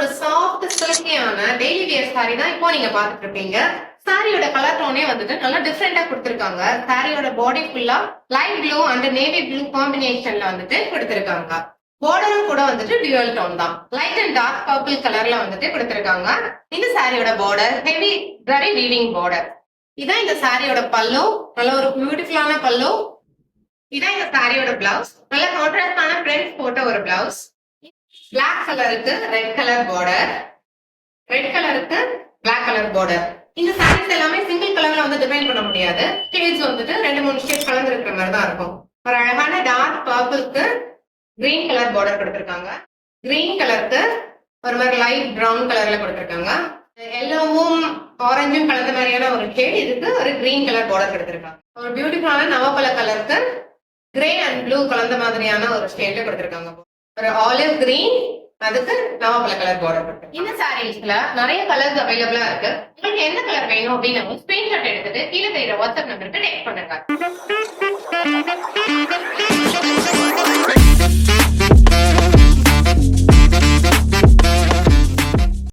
ஒரு soft சில்கியான daily wear sorry தான் இப்போ நீங்க பாத்துட்டு இருப்பீங்க. சாரியோட கலர் டோனே வந்துட்டு நல்லா டிஃப்ரெண்டா கொடுத்திருக்காங்க. சாரியோட பாடி ஃபுல்லா light blue and navy blue காம்பினேஷன்ல வந்துட்டு கொடுத்திருக்காங்க. பார்டரும் கூட வந்துட்டு டியூவல் டோன் தான். லைட் அண்ட் டார்க் பர்பிள் கலர்ல வந்துட்டு கொடுத்திருக்காங்க. இந்த சாரியோட border heavy zari weaving border. இதான் இந்த சாரியோட பல்லு. நல்ல ஒரு பியூட்டிஃபுல்லான பல்லு. இதான் இந்த சாரியோட பிளவுஸ். நல்ல கான்ட்ராஸ்டான பிரிண்ட் போட்ட ஒரு பிளவுஸ். பிளாக் கலருக்கு ரெட் கலர் பார்டர், ரெட் கலருக்கு பிளாக் கலர் பார்டர். இந்த சாரீஸ் எல்லாமே சிங்கிள் கலர்ல வந்து டிசைன் பண்ண முடியாது. ஷேட்ஸ் வந்துட்டு 2-3 ஷேட் கலந்து இருக்கிற மாதிரி தான் இருக்கும். ஒரு அழகான டார்க் பர்பிள்க்கு கிரீன் கலர் பார்டர் கொடுத்திருக்காங்க. கிரீன் கலருக்கு ஒரு மாதிரி லைட் பிரவுன் கலர்ல கொடுத்திருக்காங்க. எல்லோவும் ஆரஞ்சும் கலந்த மாதிரியான ஒரு ஷேட் இதுக்கு ஒரு கிரீன் கலர் பார்டர் கொடுத்திருக்காங்க. ஒரு பியூட்டிஃபுல்லான நவப்பழ கலருக்கு கிரே அண்ட் ப்ளூ கலந்த மாதிரியான ஒரு ஷேட்ல கொடுத்திருக்காங்க. ஒரு ஆலிவ் கிரீன், அதுக்கு நவப்பழ கலர் பார்டர் இருக்கு. இந்த சாரீஸ்ல நிறைய கலர்ஸ் அவைலபிளா இருக்கு. உங்களுக்கு எந்த கலர் வேணும் அப்படின்னு ஸ்கிரீன்ஷாட் எடுத்துட்டு கீழே தெரியுற வாட்ஸ்அப் நம்பருக்கு டெக்ஸ்ட் பண்ணுங்க.